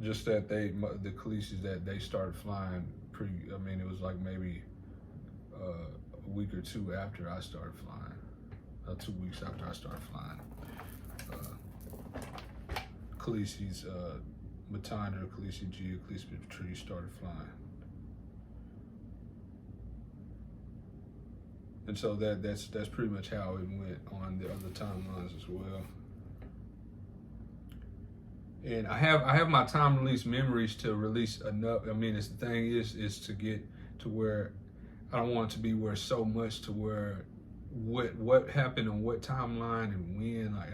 just that the Khaleesi's that they started flying I mean, it was like maybe a week or two after I started flying, 2 weeks after I started flying. Khaleesi's Matana, Khaleesi Gia, Khaleesi Tree started flying. And so that's pretty much how it went on the other timelines as well. And I have my time release memories to release enough. I mean, the thing is to get to where I don't want it to be where so much to where what happened on what timeline and when. Like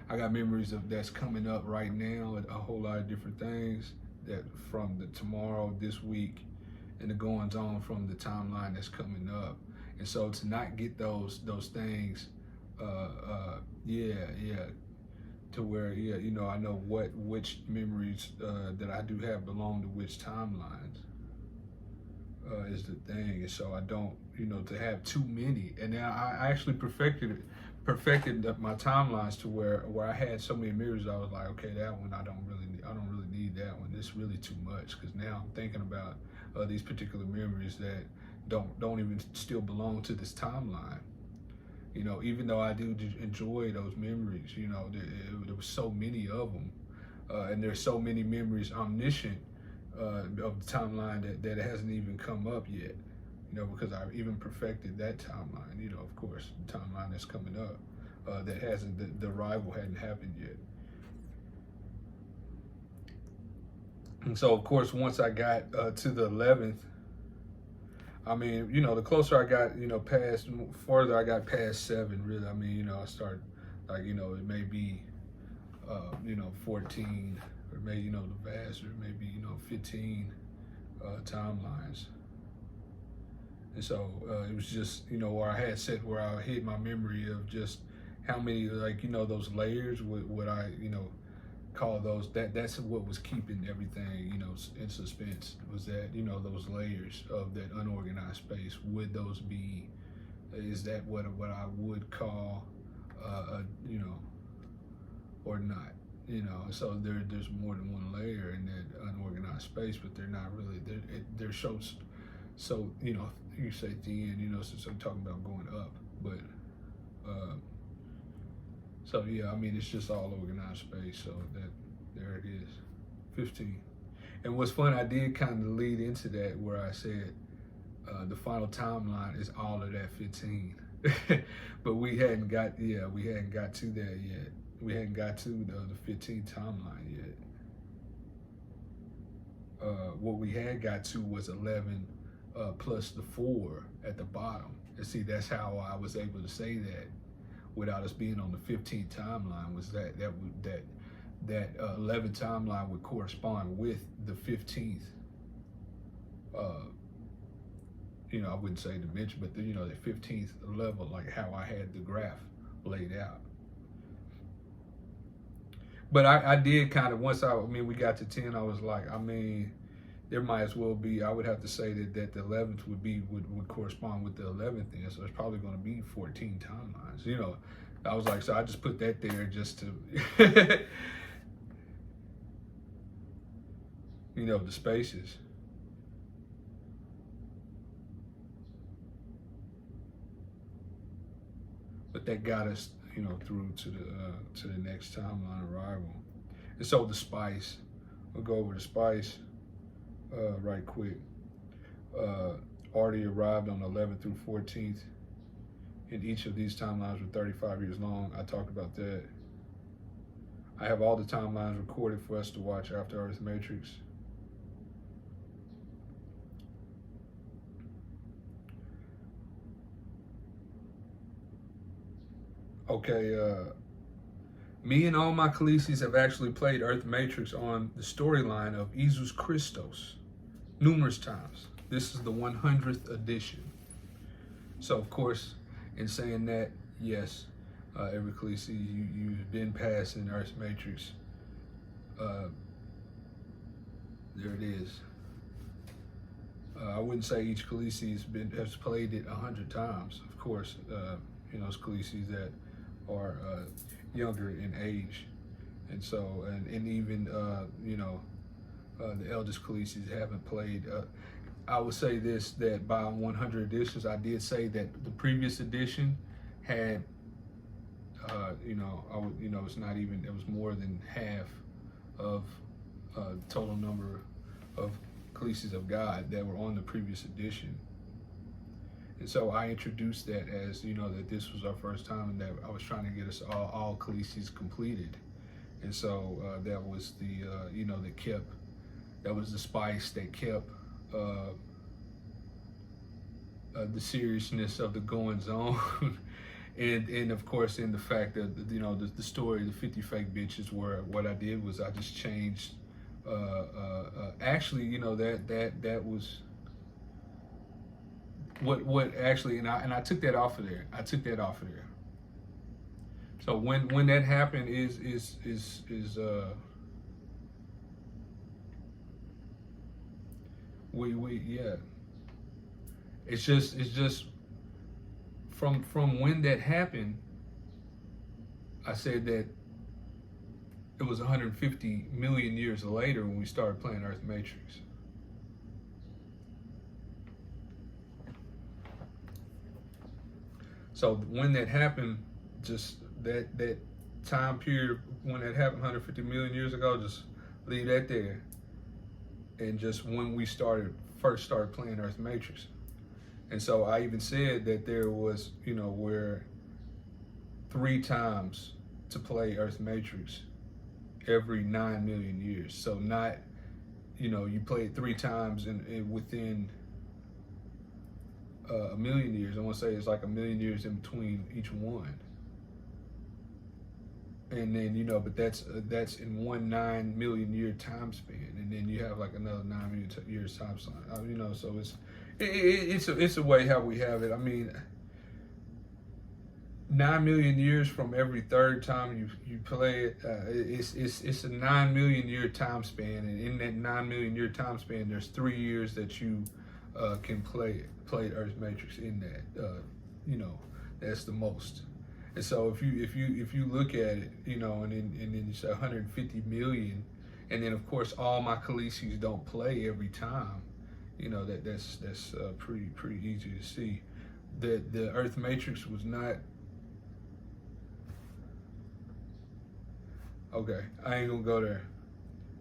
I got memories of that's coming up right now, a whole lot of different things that from the tomorrow, this week, and the goings on from the timeline that's coming up. And so to not get those things, to where I know which memories that I do have belong to which timelines is the thing. And so I don't to have too many. And now I actually perfected my timelines to where I had so many mirrors. I was like, okay, that one I don't really need that one. It's really too much, because now I'm thinking about these particular memories that don't even still belong to this timeline. Even though I do enjoy those memories, there was so many of them, and there's so many memories omniscient of the timeline that hasn't even come up yet. Because I've even perfected that timeline. Of course, the timeline that's coming up that hasn't, the arrival hadn't happened yet. And so, of course, once I got to the 11th. I mean, the closer I got, further I got past 7, really. I mean, I started, like, it may be, 14, or maybe, the vast, or maybe, 15 timelines. And so it was just, where I had set, where I hit my memory of just how many, like, those layers, what I, call those, that's what was keeping everything in suspense, was that those layers of that unorganized space. Would those be, is that what I would call or not, so there's more than one layer in that unorganized space, but they're not really, they're so you say thin, since I'm talking about going up, but so yeah, I mean, it's just all organized space. So there it is, 15. And what's fun, I did kind of lead into that where I said the final timeline is all of that 15, but we hadn't got to that yet. We hadn't got to the 15th timeline yet. What we had got to was 11 plus the 4 at the bottom. And see, that's how I was able to say that without us being on the 15th timeline, was that 11th timeline would correspond with the 15th. I wouldn't say dimension, but the 15th level, like how I had the graph laid out. But I did kind of, once we got to 10, I was like, there might as well be, I would have to say that the 11th would correspond with the 11th then, so it's probably going to be 14 timelines. I was like, so I just put that there just to, the spaces. But that got us, through to the next timeline arrival. And so the spice, we'll go over the spice right quick. Already arrived on 11th through 14th. And each of these timelines were 35 years long. I talked about that. I have all the timelines recorded for us to watch after Earth Matrix. Okay, me and all my Khaleesi's have actually played Earth Matrix on the storyline of IÄSOUS CHRISTÓS numerous times. This is the 100th edition. So, of course, in saying that, yes, every Khaleesi you've been past in Earth Matrix, there it is. I wouldn't say each Khaleesi has played it 100 times. Of course, it's Khaleesi's that are younger in age, and so and even the eldest Khaleesi's haven't played. I would say this, that by 100 editions, I did say that the previous edition had, it's not even, it was more than half of total number of Khaleesi's of God that were on the previous edition. And so I introduced that as, that this was our first time and that I was trying to get us all Khaleesi's completed. And so that was the, that was the spice that kept the seriousness of the goings on. and of course, in the fact that, the story, the 50 fake bitches, where what I did was I just changed, actually, that was, what actually, and I took that off of there. So when that happened is yeah. It's just from when that happened, I said that it was 150 million years later when we started playing Earth Matrix. So when that happened, just that time period when that happened 150 million years ago, just leave that there. And just when we first started playing Earth Matrix. And so I even said that there was, where 3 times to play Earth Matrix every 9 million years. So not, you play it 3 times and within a million years. I want to say it's like a million years in between each one. And then, but that's in one 9 million year time span, and then you have like another 9 million years time span. So it's a way how we have it. I mean, 9 million years from every third time you play it. It's a 9 million year time span, and in that 9 million year time span, there's 3 years that you can play Earth Matrix in that. That's the most. And so if you look at it, and then you say 150 million, and then of course all my Khaleesi's don't play every time, that's pretty easy to see. That the Earth Matrix was not. Okay, I ain't gonna go there,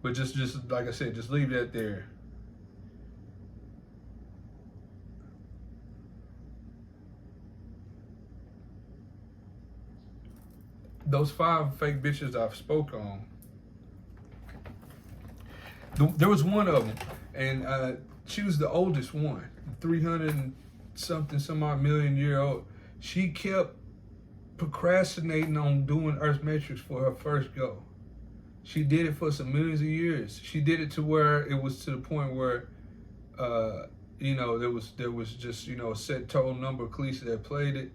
but just like I said, just leave that there. Those 5 fake bitches I've spoke on, there was one of them, and she was the oldest one, 300 and some odd million year old. She kept procrastinating on doing Earth Matrix for her first go. She did it for some millions of years. She did it to where it was to the point where, there was just, a set total number of Khaleesi that played it,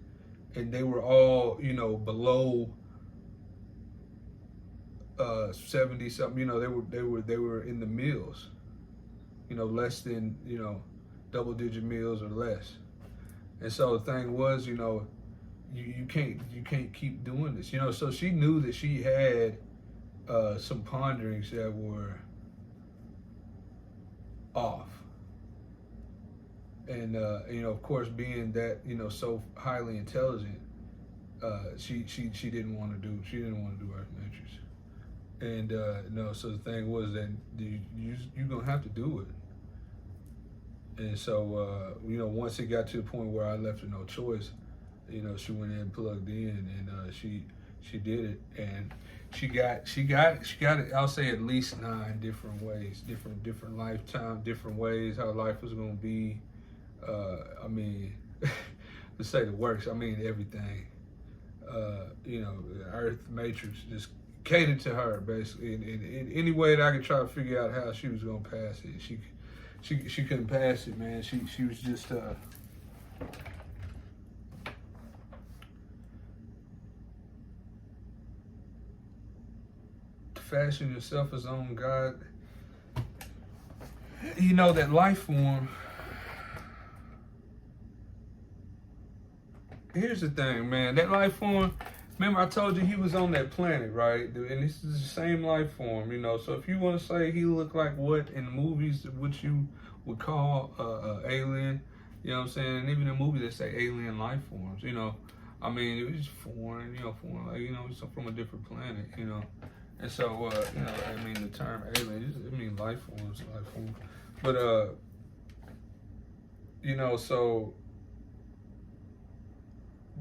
and they were all, below 70 something, they were in the meals, less than, double digit meals or less. And so the thing was, you can't keep doing this, so she knew that she had some ponderings that were off. And of course, being that, so highly intelligent, she didn't want to do Earth Matrix. And so the thing was that you're gonna have to do it. And so once it got to the point where I left her no choice, she went in and plugged in, and she did it, and she got it. I'll say at least 9 different ways, different lifetime, different ways how life was gonna be. I mean, to say the works, I mean everything. Earth Matrix just catered to her basically in any way that I could try to figure out how she was gonna pass it. She couldn't pass it, man. She was just to fashion yourself as own God. That life form. Here's the thing, man. That life form, Remember, I told you he was on that planet, right? And this is the same life form, you know. So if you want to say he looked like what in the movies, what you would call alien, you know what I'm saying? And even in movies they say alien life forms, you know. I mean, it was foreign, you know, foreign, like, you know, it's from a different planet, you know. And so, you know, I mean, the term alien, I mean, life forms. But, you know, so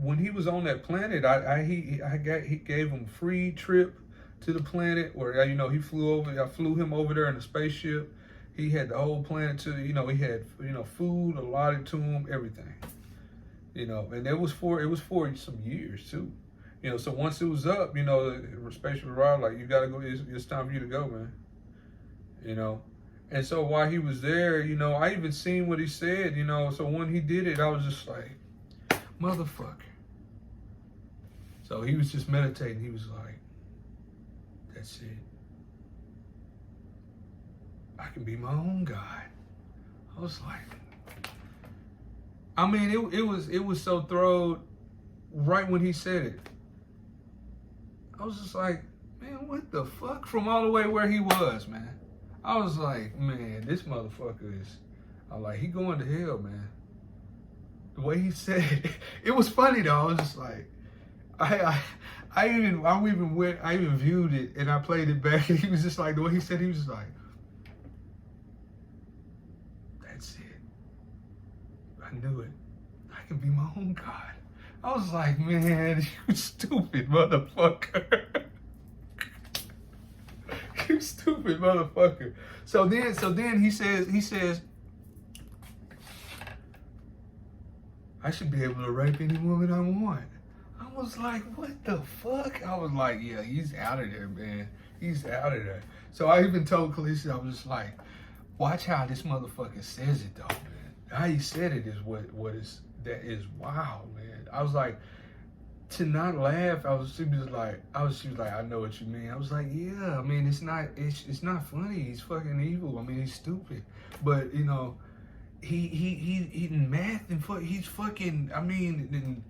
when he was on that planet, he gave him free trip to the planet where, you know, I flew him over there in a spaceship. He had the whole planet to, you know, he had, you know, food allotted to him, everything, you know, and it was for some years too, you know. So once it was up, you know, the spaceship arrived, like, you gotta go, it's time for you to go, man, you know. And so while he was there, you know, I even seen what he said, you know. So when he did it, I was just like, motherfucker. So he was just meditating. He was like, that's it. I can be my own God. I was like, I mean, it was so thrilled right when he said it. I was just like, man, what the fuck? From all the way where he was, man. I was like, man, this motherfucker is, I'm like, he going to hell, man. The way he said it, it was funny though. I was just like, I even viewed it and I played it back, and he was just like, the way he said it, he was just like, that's it. I knew it. I can be my own God. I was like, man, you stupid motherfucker. You stupid motherfucker. So then he says, I should be able to rape any woman I want. I was like, what the fuck? I was like, yeah, he's out of there, man. He's out of there. So I even told Khaleesi, I was just like, watch how this motherfucker says it though, man. How he said it is that is wow, man. I was like, to not laugh, she was like, I know what you mean. I was like, yeah, I mean, it's not funny. He's fucking evil. I mean, he's stupid. But, you know, he math and he's fucking, I mean, and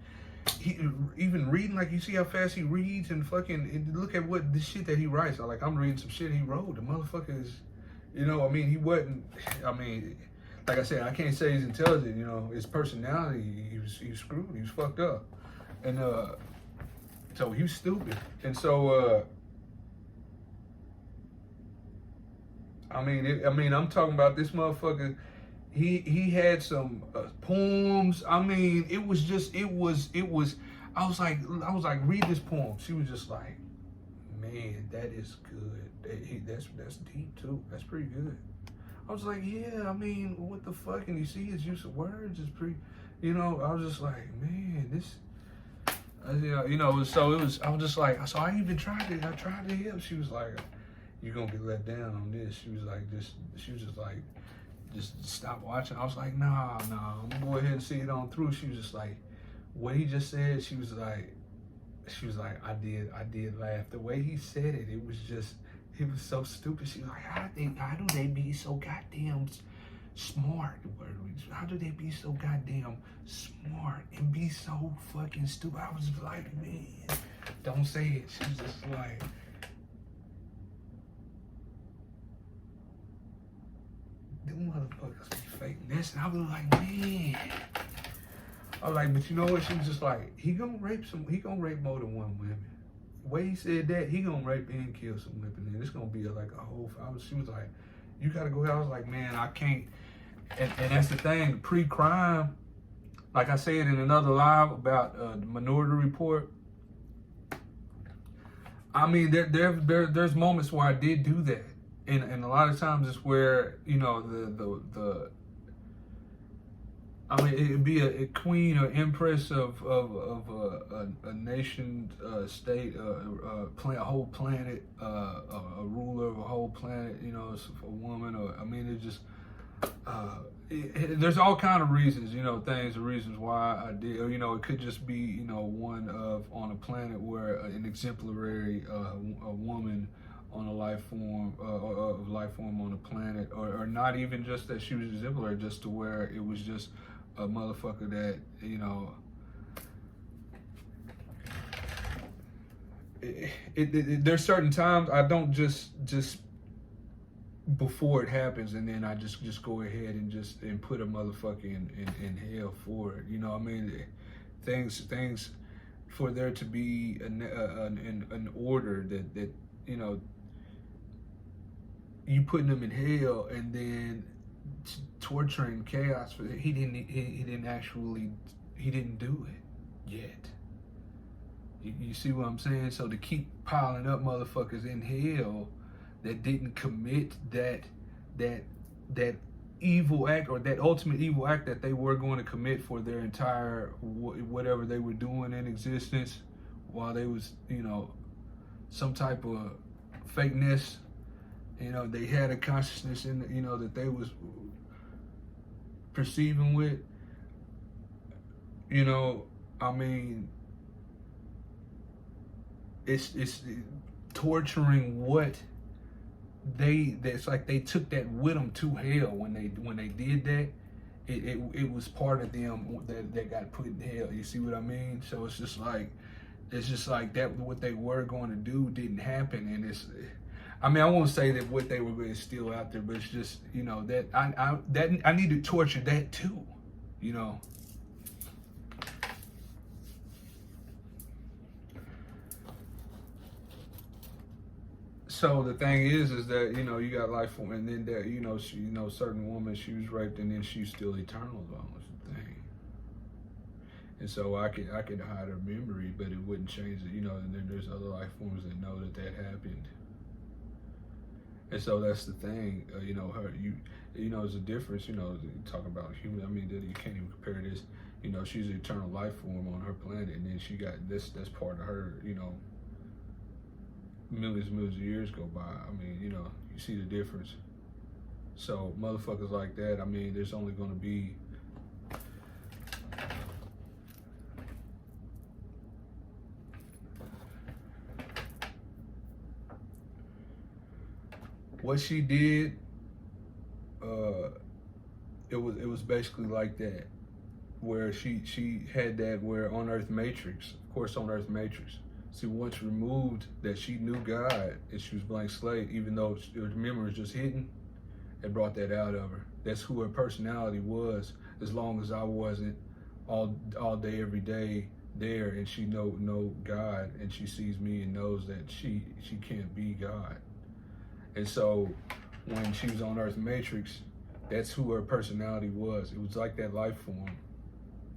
he even reading, like, you see how fast he reads and fucking, and look at what the shit that he writes. I'm reading some shit he wrote. The motherfucker is, you know, I mean, he wasn't, I mean, like I said, I can't say he's intelligent, you know. His personality, he was screwed. He was fucked up. And so he was stupid. And so I mean, I'm talking about this motherfucker. He had some poems. I mean, it was. I was like, read this poem. She was just like, man, that is good. That's deep too. That's pretty good. I was like, yeah. I mean, what the fuck? And you see his use of words is pretty. You know, I was just like, man, this. You know, so it was. I was just like, so I even tried to help. She was like, "You're gonna get let down on this." She was like, She was just like, just stop watching. I was like, nah, I'm gonna go ahead and see it on through. She was just like, what he just said. She was like, I did laugh. The way he said it, it was so stupid. She was like, how do they be so goddamn smart? How do they be so goddamn smart and be so fucking stupid? I was like, man, don't say it. She was just like, them motherfuckers be faking this. And I was like, man. I was like, but you know what? She was just like, he gonna rape more than one woman. The way he said that, he gonna rape and kill some women. And it's gonna be like a whole, she was like, you gotta go ahead. I was like, man, I can't. And that's the thing, pre-crime, like I said in another live about the Minority Report, I mean, there's moments where I did do that. And a lot of times it's where, you know, I mean, it'd be a queen or empress of a nation, state, a whole planet, a ruler of a whole planet, you know, a woman, or, I mean, it's just, there's all kind of reasons, you know, reasons why I did, or, you know, it could just be, you know, one of, on a planet where an exemplary, a woman on a life form, life form on a planet, or not even just that she was exemplary, just to where it was just a motherfucker that, you know, there's certain times I don't just before it happens, and then I just go ahead and put a motherfucker in hell for it. You know what I mean? Things for there to be an order that you know, you putting them in hell and then torturing chaos for he didn't do it yet. You see what I'm saying? So to keep piling up motherfuckers in hell that didn't commit that evil act, or that ultimate evil act that they were going to commit for their entire whatever they were doing in existence, while they was, you know, some type of fakeness. You know, they had a consciousness in, you know, that they was perceiving with. You know, I mean, it's torturing what that's like they took that with them to hell when they did that. It was part of them that got put in hell. You see what I mean? So it's just like that what they were going to do didn't happen, and it's, I mean, I won't say that what they were is still out there, but it's just, you know, that I need to torture that too, you know. So the thing is that, you know, you got life form, and then that, you know, certain woman, she was raped, and then she's still eternal, though, was the thing. And so I could hide her memory, but it wouldn't change it, you know. And then there's other life forms that know that happened. And so that's the thing, you know, you know, there's a difference, you know, talking about human. I mean, you can't even compare this. You know, she's an eternal life form on her planet, and then she got this. That's part of her, you know. Millions of years go by. I mean, you know, you see the difference. So motherfuckers like that, I mean, there's only going to be what she did. It was basically like that, where she had that, where on Earth Matrix, of course, on Earth Matrix. See, once removed that she knew God and she was blank slate, even though her memory was just hidden, it brought that out of her. That's who her personality was, as long as I wasn't all day, every day there, and she know God, and she sees me and knows that she can't be God. And so when she was on Earth Matrix, that's who her personality was. It was like that life form.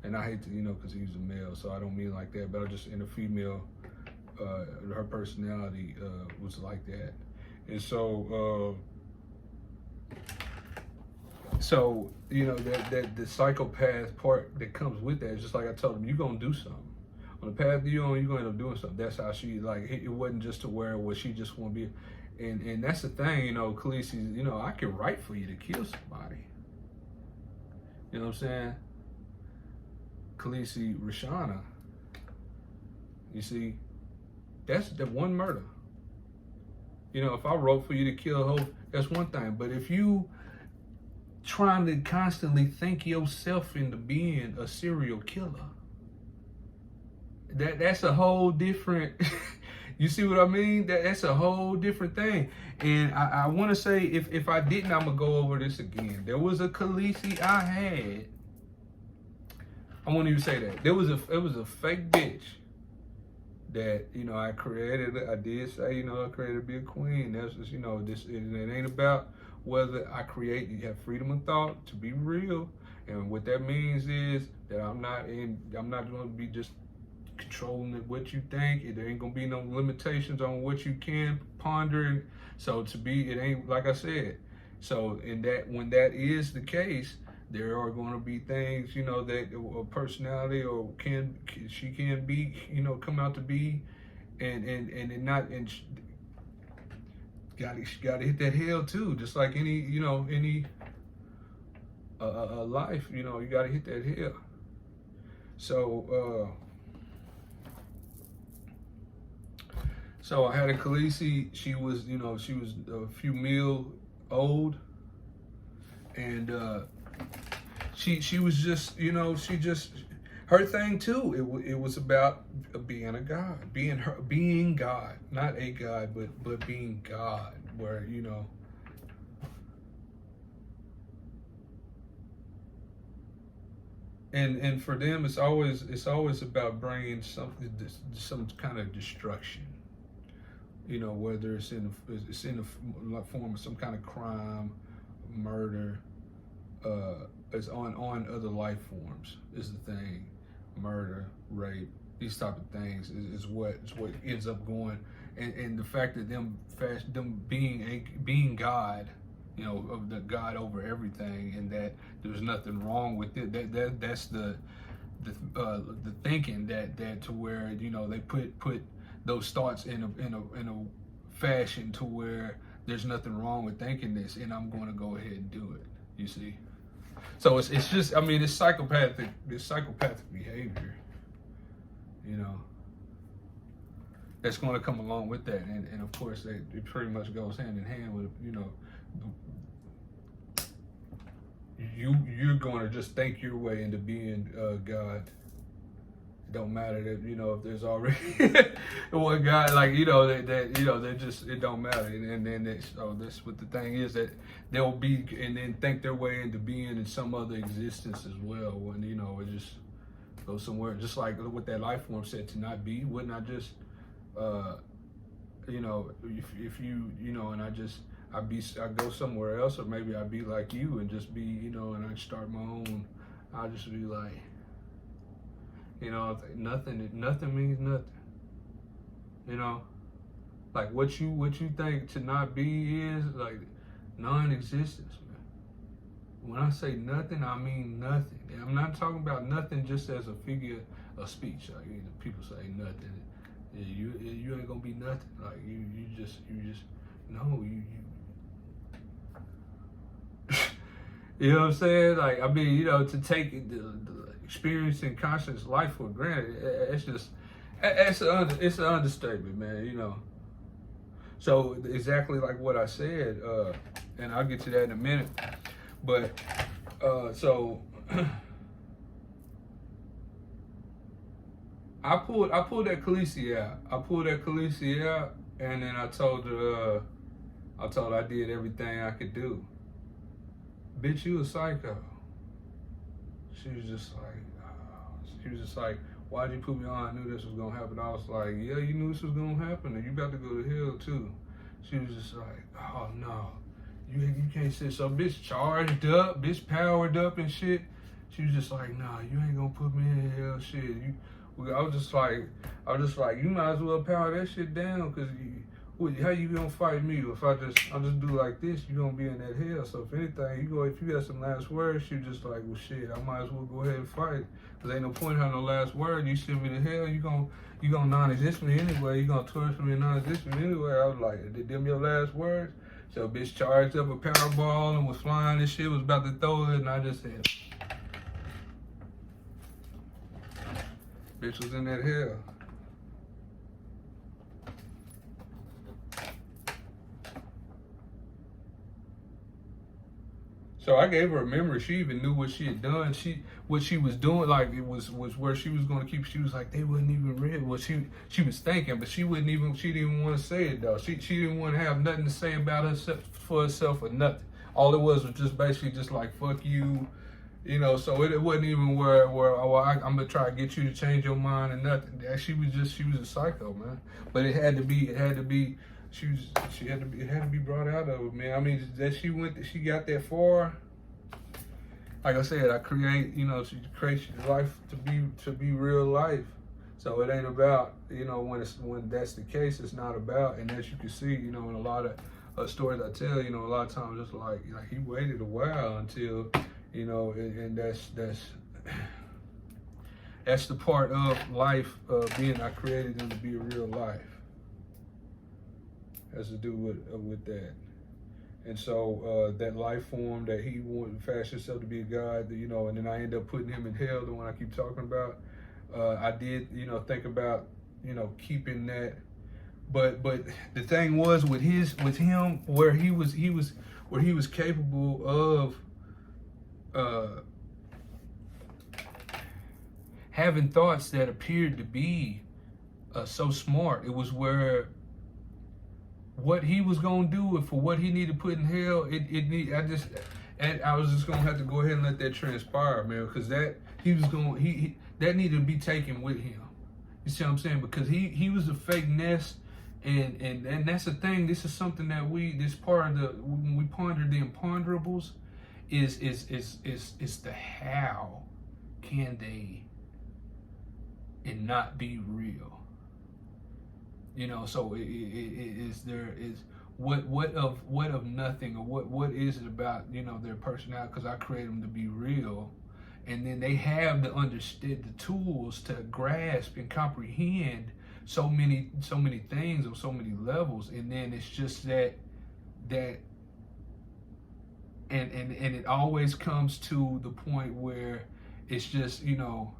And I hate to, you know, because he's a male, so I don't mean like that, but I just, in a female, her personality was like that. And so you know, that the psychopath part that comes with that is just like I told him, you're gonna do something on the path you're on. You're gonna end up doing something. That's how she, like, it wasn't just to where what she just want to be. And that's the thing, you know, Khaleesi, you know, I can write for you to kill somebody. You know what I'm saying? Khaleesi Rashana, you see, that's the one murder. You know, if I wrote for you to kill a hoe, that's one thing. But if you trying to constantly think yourself into being a serial killer, that's a whole different, you see what I mean? That's a whole different thing. And I want to say, if I didn't, I'm going to go over this again. There was a Khaleesi I had. I won't even say that. It was a fake bitch that, you know, I created. I did say, you know, I created to be a queen. That's just, you know, this. It ain't about whether I create. You have freedom of thought to be real, and what that means is that I'm not going to be just controlling what you think. There ain't gonna be no limitations on what you can ponder. And so it ain't, like I said. So when that is the case, there are going to be things, you know, that a personality or she can be, you know, come out to be, and got to hit that hell too, just like any, you know, any life, you know, you got to hit that hell. So I had a Khaleesi. She was, you know, she was a few mil old, and she was just, you know, her thing too. It was about being a God, being God, not a God, but being God. Where and for them, it's always about bringing some kind of destruction. Whether it's in the form of some kind of crime, murder, it's on other life forms is the thing. Murder, rape, these type of things is what ends up going, and the fact that them being God, of the God over everything, and that there's nothing wrong with it. That's the thinking that to where they put those thoughts in a fashion to where there's nothing wrong with thinking this, and I'm going to go ahead and do it. You see. So it's just, it's psychopathic behavior, that's going to come along with that. And of course, it pretty much goes hand in hand with, you're going to just think your way into being God. It don't matter that, if there's already one guy, like, they just, it don't matter. And then that's what the thing is, that they'll be, and then think their way into being in some other existence as well. When, it just goes somewhere, just like what that life form said to not be. Wouldn't I just, if you, and I go somewhere else, or maybe I'd be like you and just be, and I start my own, I'll just be like, nothing means nothing. Like what you think to not be is like non-existence, man. When I say nothing, I mean nothing. And I'm not talking about nothing just as a figure of speech. Like people say nothing. Yeah, you ain't gonna be nothing. Like you just no you. You know what I'm saying? Like, to take the experience and conscious life for granted, it's an understatement, man. So exactly like what I said, and I'll get to that in a minute. But so I pulled that Khaleesi out. And then I told her I did everything I could do. Bitch, you a psycho. She was just like, why'd you put me on? I knew this was gonna happen. I was like, yeah, you knew this was gonna happen, and you about to go to hell too. She was just like, oh no, you can't say so. Bitch charged up, bitch powered up and shit. She was just like, nah, you ain't gonna put me in hell, shit. I was just like, you might as well power that shit down, cause how you gonna fight me? If I just do like this, you gonna be in that hell. So if anything, if you got some last words, you just like, well shit, I might as well go ahead and fight. Cause ain't no point having no last word. You send me to hell, you gonna non-exist me anyway. You gonna torture me and non-exist me anyway. I was like, did them your last words? So bitch charged up a Powerball and was flying and shit, was about to throw it, and I just said, bitch was in that hell. So I gave her a memory. She even knew what she had done. What she was doing, like it was where she was going to keep. She was like, they wasn't even real. Well, she was thinking, but she didn't even want to say it though. She didn't want to have nothing to say about herself for herself or nothing. All it was just basically just like fuck you, So it wasn't even where I'm gonna try to get you to change your mind and nothing. She was a psycho, man. But it had to be. It had to be brought out of it, man. I mean, that she got that far. Like I said, she creates life to be real life. So it ain't about, when that's the case, it's not about. And as you can see, in a lot of stories I tell, a lot of times it's like he waited a while until, and that's the part of life being I created them to be a real life. Has to do with that. And so that life form that he wanted to fashion himself to be a God, and then I end up putting him in hell, the one I keep talking about. I did, think about, keeping that. But the thing was with him, where he was capable of having thoughts that appeared to be so smart. It was where what he was gonna do for what he needed to put in hell. I was just gonna have to go ahead and let that transpire, man, because that that needed to be taken with him. You see what I'm saying? Because he was a fake nest, and that's the thing. This is something that this part of when we ponder the imponderables, is the how can they and not be real. You know, so what of nothing, or what is it about, you know, their personality? Because I create them to be real, and then they have the tools to grasp and comprehend so many things on so many levels, and then it's just that and it always comes to the point where it's just, you know,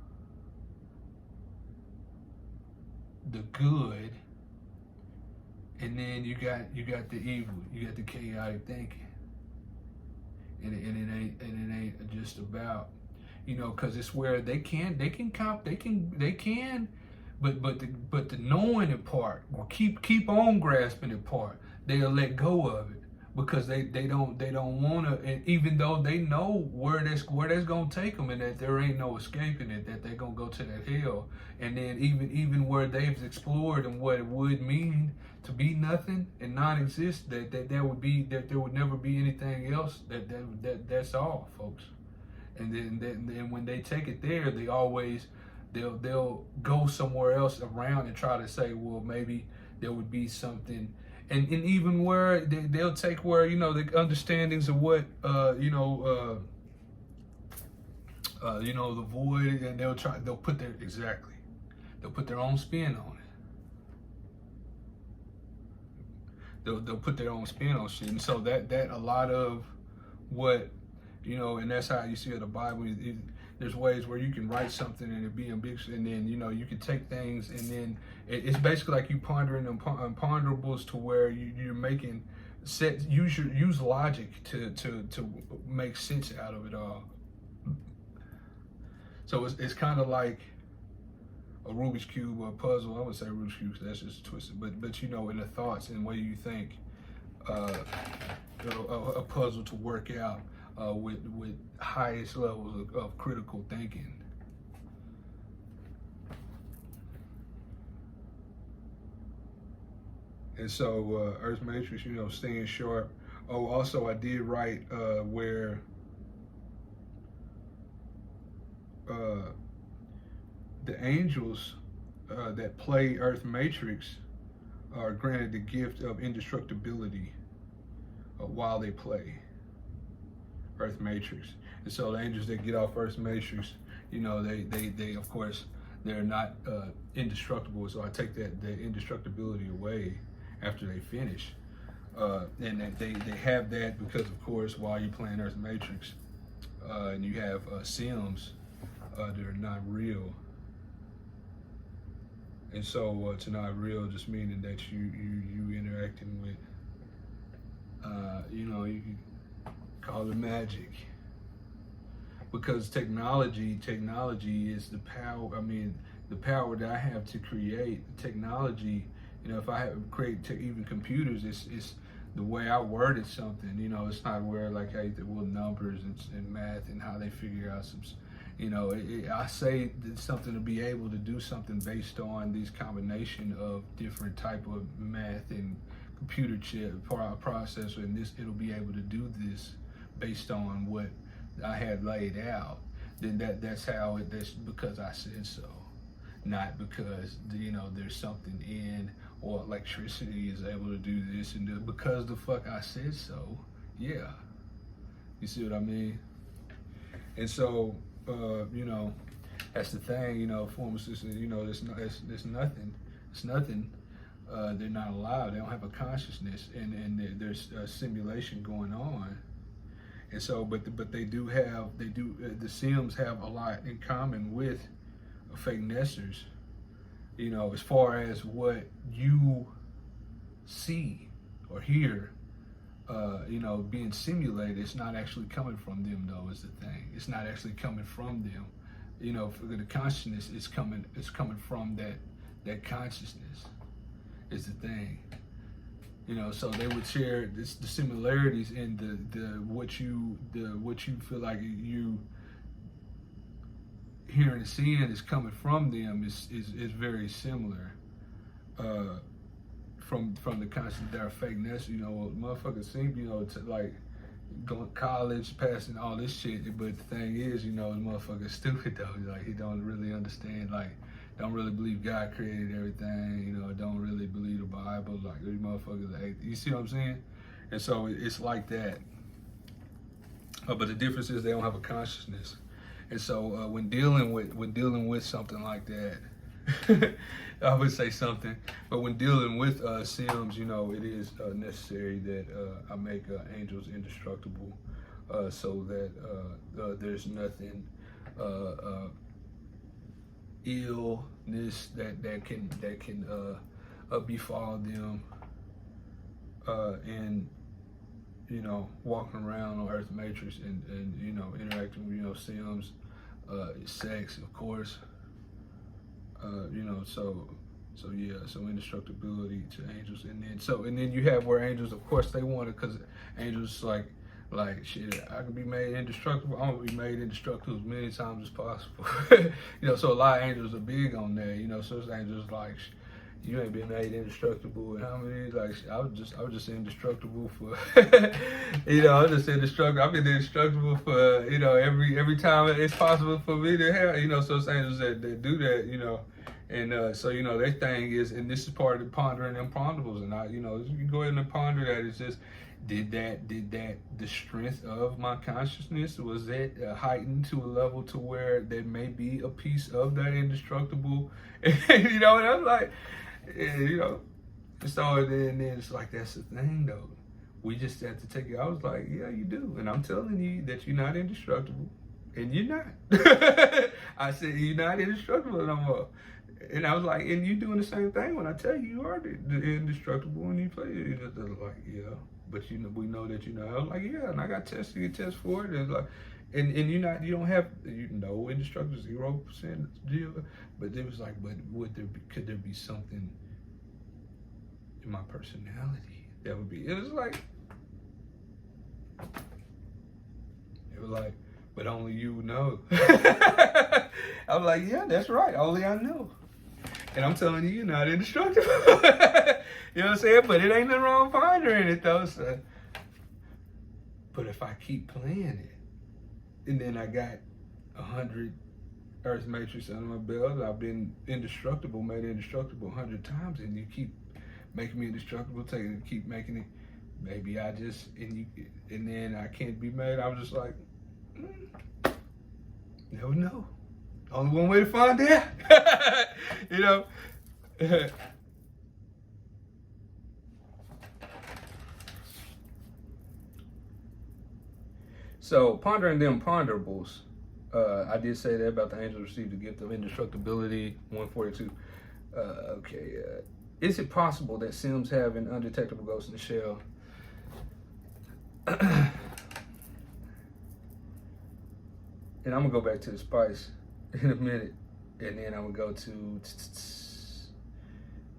the good. And then you got the evil, you got the chaotic thinking, and it ain't just about, you know, because it's where they can, but the knowing it part, or keep on grasping it part, they'll let go of it because they don't want to, and even though they know where that's gonna take them, and that there ain't no escaping it, that they're gonna go to that hell, and then even where they've explored and what it would mean to be nothing and non-exist, that there would never be anything else, that's all, folks. And then when they take it there, they'll go somewhere else around and try to say, well, maybe there would be something, and even where they'll take where, you know, the understandings of what the void, and they'll put their own spin on it. They'll put their own spin on shit, and so that a lot of what, you know, and that's how you see in the Bible. There's ways where you can write something and it be ambiguous, and then, you know, you can take things, and then it's basically like you pondering imponderables to where you're making use logic to make sense out of it all. So it's kind of like a Rubik's Cube or a puzzle. I would say Rubik's Cube because that's just twisted, but you know, in the thoughts and the way you think, a puzzle to work out with highest levels of critical thinking. And so Earth Matrix, you know, staying sharp. Oh, also I did write where the angels that play Earth Matrix are granted the gift of indestructibility while they play Earth Matrix. And so the angels that get off Earth Matrix, you know, they of course, they're not indestructible. So I take the indestructibility away after they finish. And that they have that because, of course, while you're playing Earth Matrix, and you have sims that are not real. And so to not real just meaning that you interacting with, you know, you can call it magic. Because technology is the power. I mean, the power that I have to create technology. You know, if I have create even computers, it's the way I worded something. You know, it's not where like numbers and math and how they figure out some. You know, I say something to be able to do something based on these combination of different type of math and computer chip processor, and it'll be able to do this based on what I had laid out. Then that's because I said so, not because, you know, there's something in, or electricity is able to do this and do, because the fuck I said so. Yeah, you see what I mean? And so you know, that's the thing, you know, formal systems, you know, there's nothing, they're not allowed, they don't have a consciousness, and there's a simulation going on. And so, but the Sims have a lot in common with fake nesters, you know, as far as what you see or hear, you know, being simulated. It's not actually coming from them, though, is the thing. It's not actually coming from them. You know, for the consciousness is coming. It's coming from that consciousness. Is the thing. You know, so they would share the similarities in what you feel like you hearing and seeing is coming from them is very similar. From the conscious that are fake. And that's, you know, motherfuckers seem, you know, to like going to college, passing all this shit, but the thing is, you know, the motherfucker's stupid though. Like, he don't really understand, like, don't really believe God created everything, you know, don't really believe the Bible, like, these motherfuckers, like, you see what I'm saying? And so it's like that. But the difference is they don't have a consciousness. And so when dealing with something like that, I would say something, but when dealing with Sims, you know, it is necessary that I make angels indestructible, so that there's nothing illness that can befall them, and you know, walking around on Earth Matrix and you know, interacting with, you know, Sims, sex, of course. You know, so yeah, so indestructibility to angels, and then you have where angels, of course, they want it, because angels like shit, I can be made indestructible. I'm gonna be made indestructible as many times as possible. You know, so a lot of angels are big on that. You know, so angels like, you ain't been made indestructible, and how many, like, I was just indestructible for you know, I'm just indestructible. I've been indestructible for, you know, every time it's possible for me to have, you know, so it's angels that do that, you know. And so, you know, their thing is, and this is part of the pondering imponderables, and I, you know, you go ahead and ponder that. It's just, did that the strength of my consciousness, was that heightened to a level to where there may be a piece of that indestructible, you know? And I was like, yeah, you know, so then it's like, that's the thing though. We just have to take it. I was like, yeah, you do, and I'm telling you that you're not indestructible, and you're not. I said, you're not indestructible no more. And I was like, and you doing the same thing when I tell you are the indestructible when you play it. It's like, yeah, but you know, we know that you know. I was like, yeah, and I got tests, you get tests for it. And like, and you don't have, you know, indestructible, 0% deal. But it was like, but could there be something in my personality that would be? It was like, but only you know. I was like, yeah, that's right. Only I know. And I'm telling you, you're not indestructible. You know what I'm saying? But it ain't nothing wrong pondering it though. So. But if I keep playing it, and then I got 100 Earth Matrix under my belt, I've been indestructible, made indestructible 100 times, and you keep making me indestructible, keep making it. Maybe I just, and then I can't be made. I was just like, never know. Only one way to find out. You know. So pondering the imponderables. I did say that about the angels received the gift of indestructibility. 142. Okay. Is it possible that Sims have an undetectable ghost in the shell? And I'm gonna go back to the spice in a minute, and then I'm gonna go to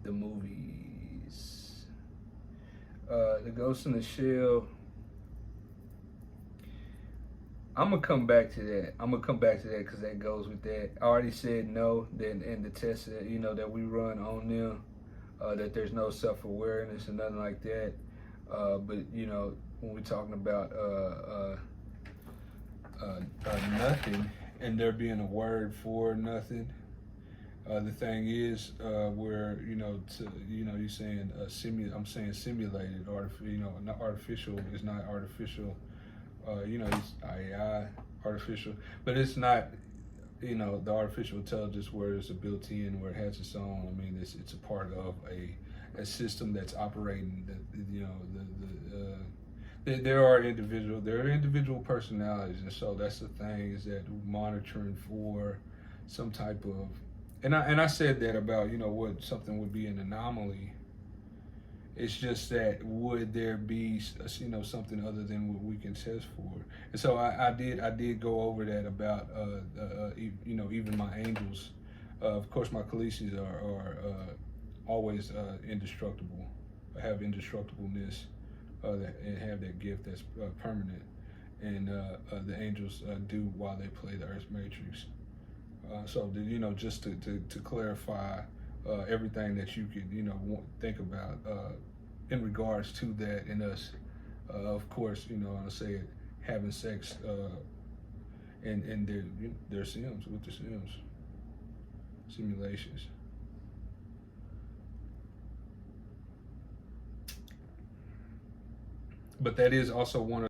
the movies. The Ghost in the Shell. I'm gonna come back to that. Because that goes with that. I already said no. Then in the test that, you know, that we run on them, that there's no self-awareness and nothing like that. But you know, when we're talking about nothing, and there being a word for nothing, the thing is, where, you know, you're saying I'm saying simulated, you know, not artificial. Is not artificial. You know, it's AI, artificial, but it's not, you know, the artificial intelligence where it's a built-in, where it has its own. I mean, it's a part of a system that's operating. That, you know, there are individual personalities, and so that's the thing, is that monitoring for some type of, and I said that about, you know, what something would be an anomaly, It's just that would there be something other than what we can test for? And so I did go over that about even my angels. Of course, my Khaleesi's are always indestructible, have indestructibleness, and have that gift that's permanent. And the angels do while they play the Earth Matrix. So just to clarify everything that you could think about in regards to that in us. Of course, I say it, having sex and their sims with the sims simulations. But that is also one of